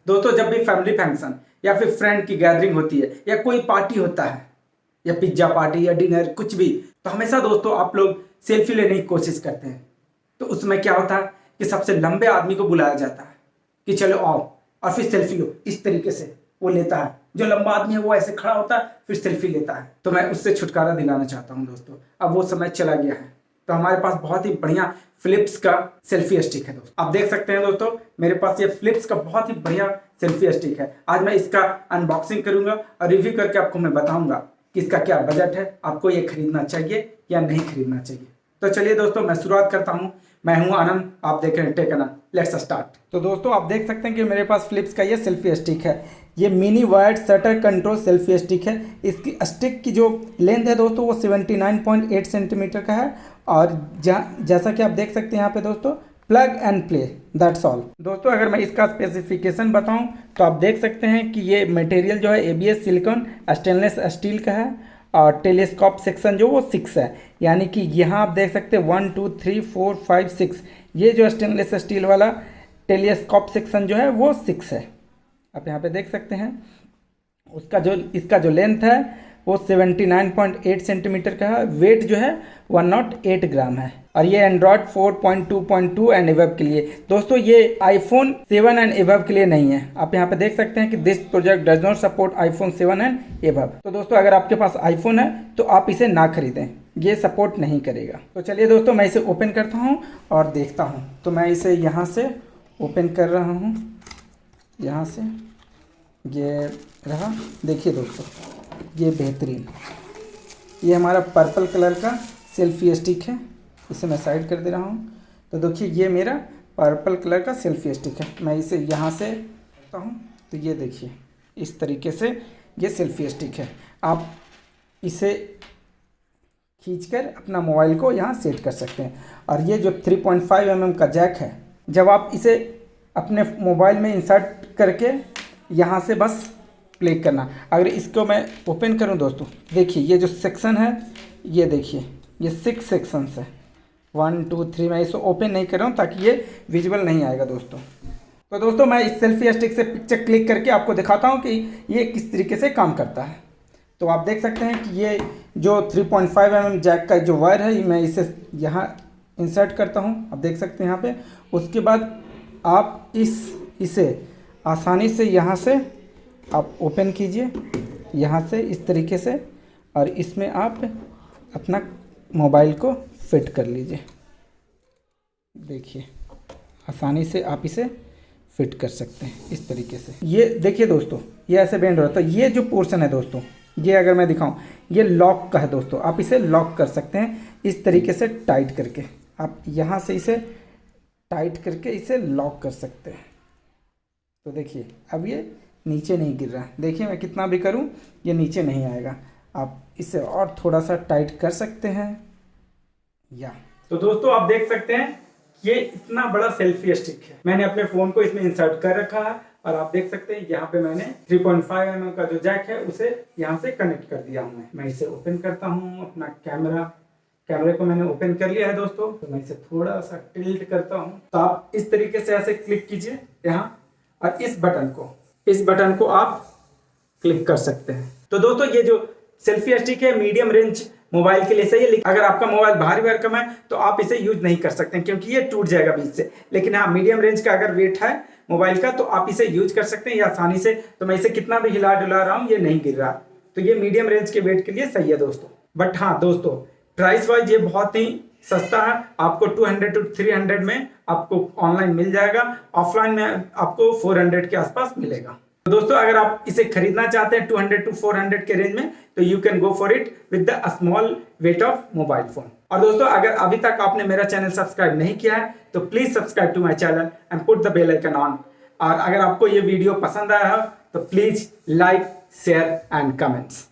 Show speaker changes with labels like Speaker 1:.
Speaker 1: दोस्तों जब भी फैमिली फंक्शन या फिर फ्रेंड की गैदरिंग होती है या कोई पार्टी होता है या पिज्जा पार्टी या डिनर कुछ भी, तो हमेशा दोस्तों आप लोग सेल्फी लेने की कोशिश करते हैं। तो उसमें क्या होता है कि सबसे लंबे आदमी को बुलाया जाता है कि चलो आओ और फिर सेल्फी लो। इस तरीके से वो लेता है, जो लंबा आदमी है वो ऐसे खड़ा होता है फिर सेल्फी लेता है। तो मैं उससे छुटकारा दिलाना चाहता हूँ दोस्तों, अब वो समय चला गया है। तो हमारे पास बहुत ही बढ़िया फिलिप्स का सेल्फी स्टिक है दोस्तों, आप देख सकते हैं दोस्तों मेरे पास ये फिलिप्स का बहुत ही बढ़िया सेल्फी स्टिक है। आज मैं इसका अनबॉक्सिंग करूंगा और रिव्यू करके आपको मैं बताऊंगा कि इसका क्या बजट है, आपको ये खरीदना चाहिए या नहीं खरीदना चाहिए। तो चलिए दोस्तों मैं शुरुआत करता हूँ। मैं हूँ आनंद, आप देख रहे हैं टेक आनंद, लेट्स स्टार्ट। तो दोस्तों आप देख सकते हैं कि मेरे पास फिलिप्स का ये सेल्फी स्टिक है। ये mini wired shutter control selfie stick है। इसकी स्टिक की जो लेंथ है दोस्तों वो 79.8 सेंटीमीटर का है। और जैसा कि आप देख सकते हैं यहाँ पे दोस्तों plug and play, that's all. दोस्तों अगर मैं इसका स्पेसिफिकेशन बताऊं तो आप देख सकते हैं कि ये मटेरियल जो है ABS सिलिकॉन स्टेनलेस स्टील का है और टेलीस्कोप सेक्शन जो वो 6 है, यानी कि यहाँ आप देख सकते हैं 1 2 3 4 5 6। ये जो स्टेनलेस स्टील वाला टेलीस्कोप सेक्शन जो है वो 6 है, आप यहाँ पे देख सकते हैं। इसका जो लेंथ है वो 79.8 सेंटीमीटर का है। वेट जो है 108 ग्राम है और ये एंड्रॉयड 4.2.2 एंड एबव के लिए। दोस्तों ये iPhone 7 एंड एबव के लिए नहीं है। आप यहाँ पे देख सकते हैं कि this project does not support iPhone 7 and above. तो दोस्तों अगर आपके पास iPhone है तो आप इसे ना खरीदें, ये सपोर्ट नहीं करेगा। तो चलिए दोस्तों मैं इसे ओपन करता हूँ और देखता हूँ। तो मैं इसे यहाँ से ओपन कर रहा हूँ, यहाँ से ये रहा। देखिए दोस्तों ये बेहतरीन, ये हमारा पर्पल कलर का सेल्फी स्टिक है। इसे मैं साइड कर दे रहा हूँ। तो देखिए ये मेरा पर्पल कलर का सेल्फी स्टिक है। मैं इसे यहाँ से करता हूँ तो ये देखिए इस तरीके से ये सेल्फी स्टिक है। आप इसे खींचकर अपना मोबाइल को यहाँ सेट कर सकते हैं। और ये जो 3.5 mm का जैक है, जब आप इसे अपने मोबाइल में इंसर्ट करके यहाँ से बस प्ले करना। अगर इसको मैं ओपन करूँ दोस्तों, देखिए ये जो सेक्शन है, ये देखिए ये 6 सेक्शंस है, 1 2 3। मैं इसे ओपन नहीं कर रहा हूँ ताकि ये विजुअल नहीं आएगा दोस्तों। तो दोस्तों मैं इस सेल्फी स्टिक से पिक्चर क्लिक करके आपको दिखाता हूँ कि ये किस तरीके से काम करता है। तो आप देख सकते हैं कि ये जो 3.5 mm जैक का जो वायर है, मैं इसे यहाँ इंसर्ट करता हूँ, आप देख सकते हैं यहाँ पे। उसके बाद आप इसे आसानी से यहाँ से आप ओपन कीजिए, यहाँ से इस तरीके से, और इसमें आप अपना मोबाइल को फिट कर लीजिए। देखिए आसानी से आप इसे फिट कर सकते हैं इस तरीके से। ये देखिए दोस्तों ये ऐसे बेंड हो रहा है। तो ये जो पोर्शन है दोस्तों, ये अगर मैं दिखाऊं, ये लॉक का है दोस्तों। आप इसे लॉक कर सकते हैं इस तरीके से टाइट करके। आप यहाँ से इसे टाइट करके इसे लॉक कर सकते हैं। तो देखिए अब ये नीचे नहीं गिर रहा। देखिए मैं कितना भी करूं ये नीचे नहीं आएगा। आप इसे और थोड़ा सा टाइट कर सकते हैं या। तो दोस्तों आप देख सकते हैं ये इतना बड़ा सेल्फी स्टिक है। मैंने अपने फ़ोन को इसमें इंसर्ट कर रखा है और आप देख सकते हैं यहाँ पे मैंने 3.5 mm का जो जैक है उसे यहाँ से कनेक्ट कर दिया हूँ। मैं इसे ओपन करता हूँ। अपना कैमरे को मैंने ओपन कर लिया है दोस्तों। तो मैं इसे थोड़ा सा टिल्ट करता हूँ। तो आप इस तरीके से ऐसे क्लिक कीजिए यहाँ, और इस बटन को आप क्लिक कर सकते हैं। तो दोस्तों ये जो सेल्फी स्टिक है मीडियम रेंज मोबाइल के लिए सही है। लेकिन अगर आपका मोबाइल भारी भरकम है तो आप इसे यूज नहीं कर सकते क्योंकि ये टूट जाएगा बीच से। लेकिन हाँ, मीडियम रेंज का अगर वेट है मोबाइल का तो आप इसे यूज कर सकते हैं ये आसानी से। तो मैं इसे कितना भी हिला डुला रहा हूँ ये नहीं गिर रहा। तो ये मीडियम रेंज के वेट के लिए सही है दोस्तों। बट हाँ दोस्तों प्राइस वाइज ये बहुत ही सस्ता है। आपको 200 to 300 में आपको ऑनलाइन मिल जाएगा, ऑफलाइन में आपको 400 के आसपास मिलेगा। तो दोस्तों अगर आप इसे खरीदना चाहते हैं 200 to 400 के रेंज में तो you can go for it with the small weight of mobile phone. और दोस्तों अगर अभी तक आपने मेरा चैनल सब्सक्राइब नहीं किया है तो please subscribe to my channel and put the bell icon on. और अगर आपको ये वीडियो पसंद आया हो तो please like, share and comments.